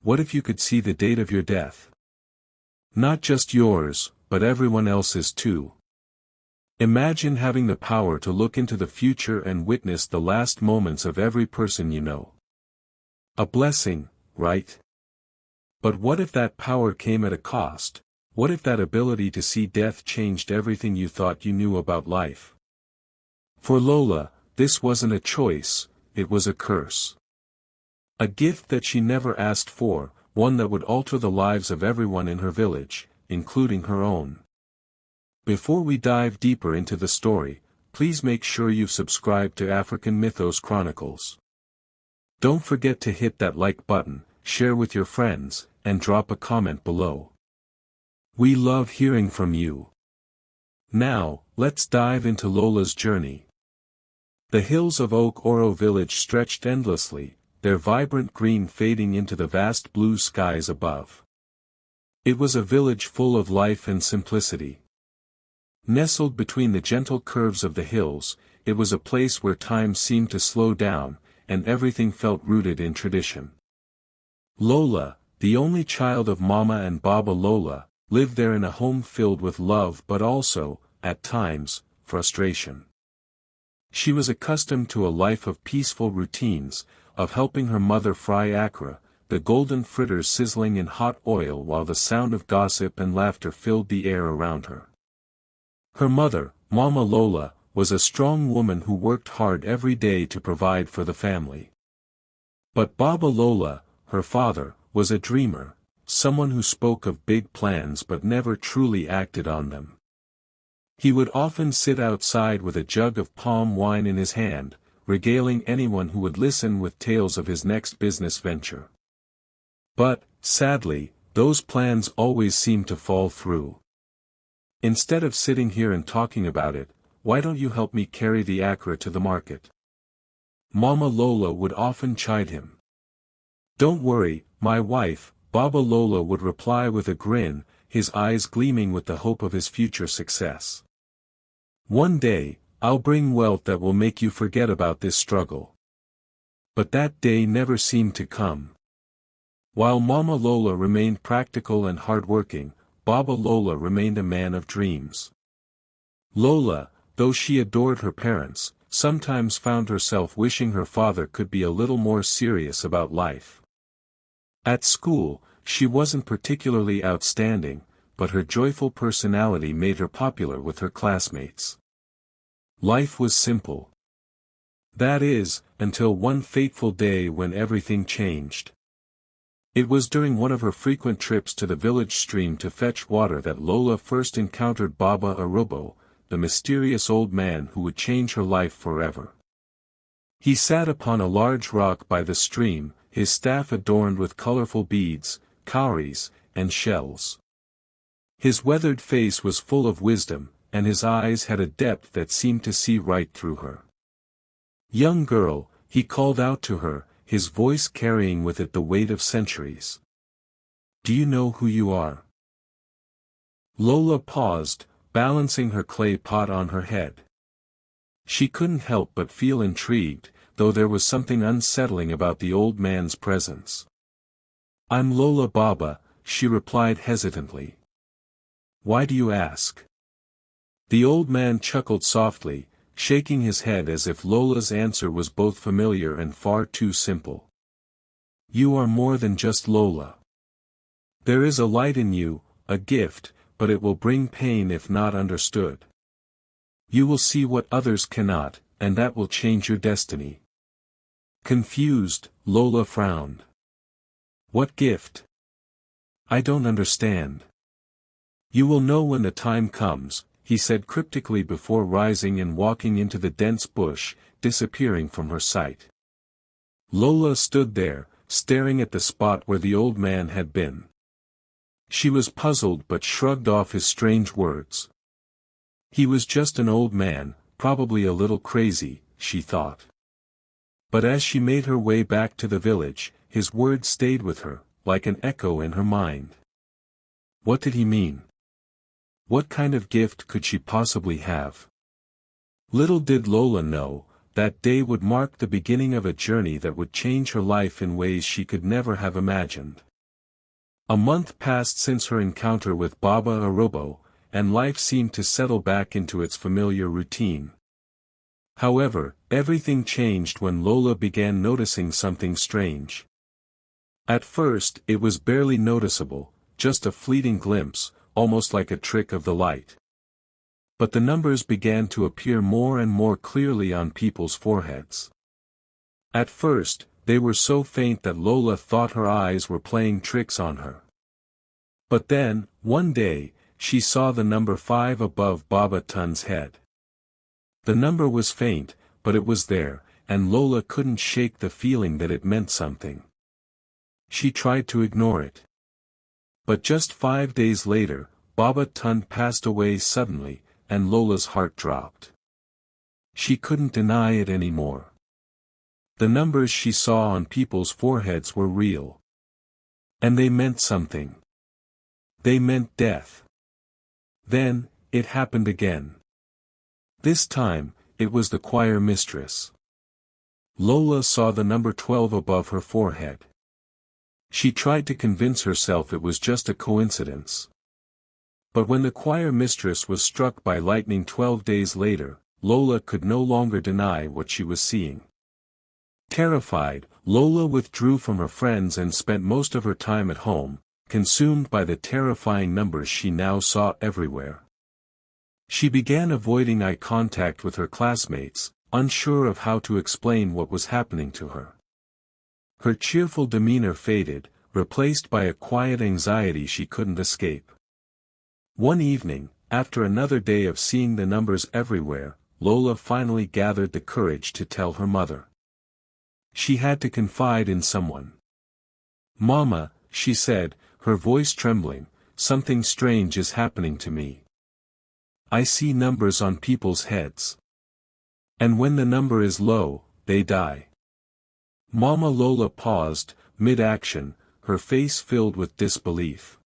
What if you could see the date of your death? Not just yours, but everyone else's too. Imagine having the power to look into the future and witness the last moments of every person you know. A blessing, right? But what if that power came at a cost? What if that ability to see death changed everything you thought you knew about life? For Lola, this wasn't a choice, it was a curse. A gift that she never asked for, one that would alter the lives of everyone in her village, including her own. Before we dive deeper into the story, please make sure you've subscribed to African Mythos Chronicles. Don't forget to hit that like button, share with your friends, and drop a comment below. We love hearing from you. Now, let's dive into Lola's journey. The hills of Oakro village stretched endlessly, their vibrant green fading into the vast blue skies above. It was a village full of life and simplicity. Nestled between the gentle curves of the hills, it was a place where time seemed to slow down, and everything felt rooted in tradition. Lola, the only child of Mama and Baba Lola, lived there in a home filled with love but also, at times, frustration. She was accustomed to a life of peaceful routines, of helping her mother fry akra, the golden fritters sizzling in hot oil while the sound of gossip and laughter filled the air around her. Her mother, Mama Lola, was a strong woman who worked hard every day to provide for the family. But Baba Lola, her father, was a dreamer, someone who spoke of big plans but never truly acted on them. He would often sit outside with a jug of palm wine in his hand, regaling anyone who would listen with tales of his next business venture. But, sadly, those plans always seemed to fall through. Instead of sitting here and talking about it, why don't you help me carry the akra to the market? Mama Lola would often chide him. Don't worry, my wife, Baba Lola would reply with a grin, his eyes gleaming with the hope of his future success. One day, I'll bring wealth that will make you forget about this struggle. But that day never seemed to come. While Mama Lola remained practical and hardworking, Baba Lola remained a man of dreams. Lola, though she adored her parents, sometimes found herself wishing her father could be a little more serious about life. At school, she wasn't particularly outstanding, but her joyful personality made her popular with her classmates. Life was simple. That is, until one fateful day when everything changed. It was during one of her frequent trips to the village stream to fetch water that Lola first encountered Baba Arobo, the mysterious old man who would change her life forever. He sat upon a large rock by the stream, his staff adorned with colorful beads, cowries, and shells. His weathered face was full of wisdom, and his eyes had a depth that seemed to see right through her. "Young girl," he called out to her, his voice carrying with it the weight of centuries. "Do you know who you are?" Lola paused, balancing her clay pot on her head. She couldn't help but feel intrigued, though there was something unsettling about the old man's presence. "I'm Lola Baba," she replied hesitantly. "Why do you ask?" The old man chuckled softly, shaking his head as if Lola's answer was both familiar and far too simple. "You are more than just Lola. There is a light in you, a gift, but it will bring pain if not understood. You will see what others cannot, and that will change your destiny." Confused, Lola frowned. "What gift? I don't understand." "You will know when the time comes," he said cryptically before rising and walking into the dense bush, disappearing from her sight. Lola stood there, staring at the spot where the old man had been. She was puzzled but shrugged off his strange words. He was just an old man, probably a little crazy, she thought. But as she made her way back to the village, his words stayed with her, like an echo in her mind. What did he mean? What kind of gift could she possibly have? Little did Lola know, that day would mark the beginning of a journey that would change her life in ways she could never have imagined. A month passed since her encounter with Baba Arobo, and life seemed to settle back into its familiar routine. However, everything changed when Lola began noticing something strange. At first, it was barely noticeable, just a fleeting glimpse, almost like a trick of the light. But the numbers began to appear more and more clearly on people's foreheads. At first, they were so faint that Lola thought her eyes were playing tricks on her. But then, one day, she saw the number 5 above Baba Tun's head. The number was faint, but it was there, and Lola couldn't shake the feeling that it meant something. She tried to ignore it. But just 5 days later, Baba Tun passed away suddenly, and Lola's heart dropped. She couldn't deny it anymore. The numbers she saw on people's foreheads were real. And they meant something. They meant death. Then, it happened again. This time, it was the choir mistress. Lola saw the number 12 above her forehead. She tried to convince herself it was just a coincidence. But when the choir mistress was struck by lightning 12 days later, Lola could no longer deny what she was seeing. Terrified, Lola withdrew from her friends and spent most of her time at home, consumed by the terrifying numbers she now saw everywhere. She began avoiding eye contact with her classmates, unsure of how to explain what was happening to her. Her cheerful demeanor faded, replaced by a quiet anxiety she couldn't escape. One evening, after another day of seeing the numbers everywhere, Lola finally gathered the courage to tell her mother. She had to confide in someone. "Mama," she said, her voice trembling, "something strange is happening to me. I see numbers on people's heads. And when the number is low, they die." Mama Lola paused, mid-action, her face filled with disbelief.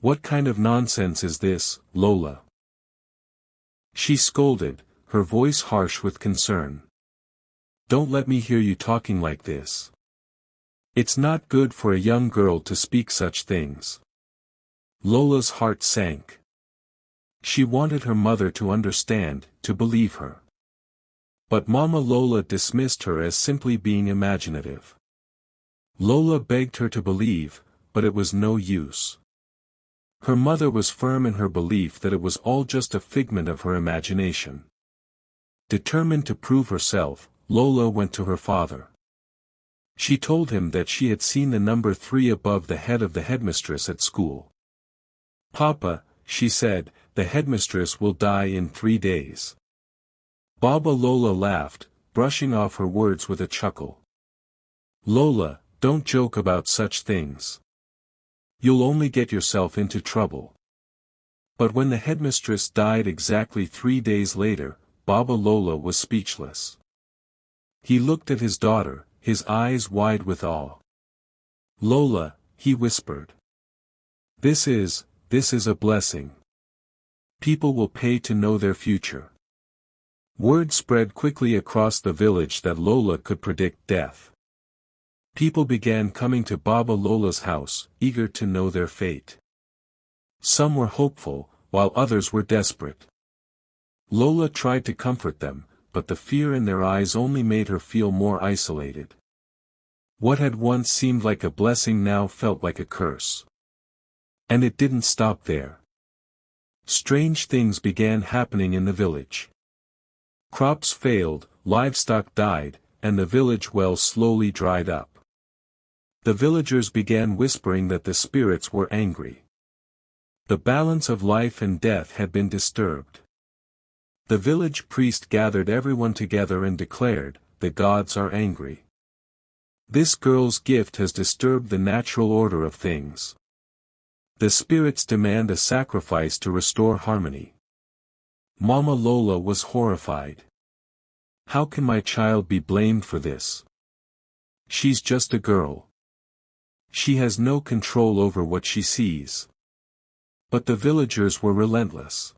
"What kind of nonsense is this, Lola?" she scolded, her voice harsh with concern. "Don't let me hear you talking like this. It's not good for a young girl to speak such things." Lola's heart sank. She wanted her mother to understand, to believe her. But Mama Lola dismissed her as simply being imaginative. Lola begged her to believe, but it was no use. Her mother was firm in her belief that it was all just a figment of her imagination. Determined to prove herself, Lola went to her father. She told him that she had seen the number 3 above the head of the headmistress at school. "Papa," she said, "the headmistress will die in 3 days." Baba Lola laughed, brushing off her words with a chuckle. "Lola, don't joke about such things. You'll only get yourself into trouble." But when the headmistress died exactly 3 days later, Baba Lola was speechless. He looked at his daughter, his eyes wide with awe. "Lola," he whispered. This is a blessing. People will pay to know their future." Word spread quickly across the village that Lola could predict death. People began coming to Baba Lola's house, eager to know their fate. Some were hopeful, while others were desperate. Lola tried to comfort them, but the fear in their eyes only made her feel more isolated. What had once seemed like a blessing now felt like a curse. And it didn't stop there. Strange things began happening in the village. Crops failed, livestock died, and the village well slowly dried up. The villagers began whispering that the spirits were angry. The balance of life and death had been disturbed. The village priest gathered everyone together and declared, "The gods are angry. This girl's gift has disturbed the natural order of things. The spirits demand a sacrifice to restore harmony." Mama Lola was horrified. "How can my child be blamed for this? She's just a girl. She has no control over what she sees." But the villagers were relentless.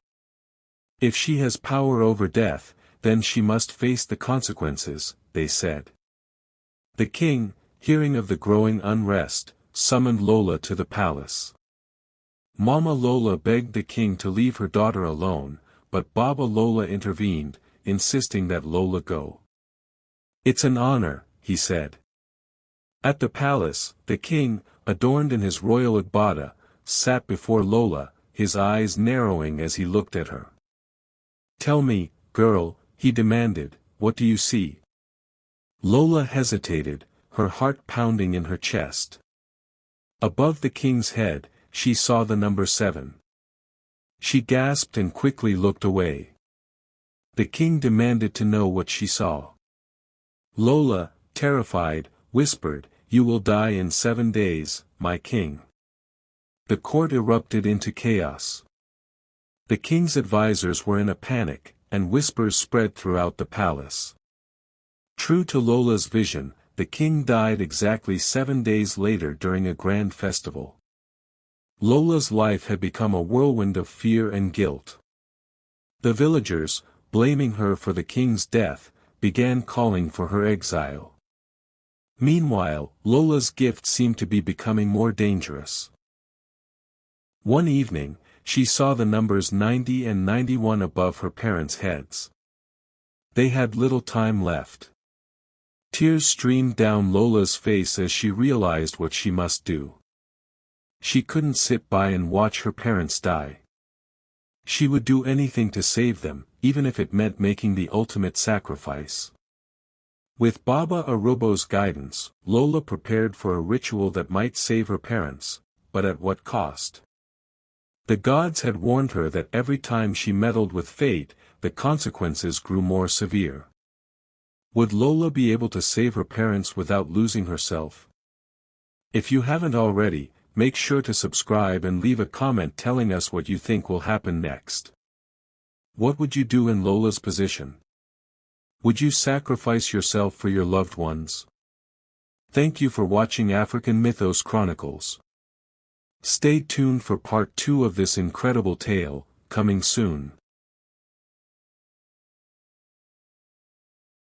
"If she has power over death, then she must face the consequences," they said. The king, hearing of the growing unrest, summoned Lola to the palace. Mama Lola begged the king to leave her daughter alone, but Baba Lola intervened, insisting that Lola go. "It's an honor," he said. At the palace, the king, adorned in his royal agbada, sat before Lola, his eyes narrowing as he looked at her. "Tell me, girl," he demanded, "what do you see?" Lola hesitated, her heart pounding in her chest. Above the king's head, she saw the number 7. She gasped and quickly looked away. The king demanded to know what she saw. Lola, terrified, whispered, "You will die in 7 days, my king." The court erupted into chaos. The king's advisors were in a panic, and whispers spread throughout the palace. True to Lola's vision, the king died exactly 7 days later during a grand festival. Lola's life had become a whirlwind of fear and guilt. The villagers, blaming her for the king's death, began calling for her exile. Meanwhile, Lola's gift seemed to be becoming more dangerous. One evening, she saw the numbers 90 and 91 above her parents' heads. They had little time left. Tears streamed down Lola's face as she realized what she must do. She couldn't sit by and watch her parents die. She would do anything to save them, even if it meant making the ultimate sacrifice. With Baba Arobo's guidance, Lola prepared for a ritual that might save her parents, but at what cost? The gods had warned her that every time she meddled with fate, the consequences grew more severe. Would Lola be able to save her parents without losing herself? If you haven't already, make sure to subscribe and leave a comment telling us what you think will happen next. What would you do in Lola's position? Would you sacrifice yourself for your loved ones? Thank you for watching African Mythos Chronicles. Stay tuned for part 2 of this incredible tale, coming soon.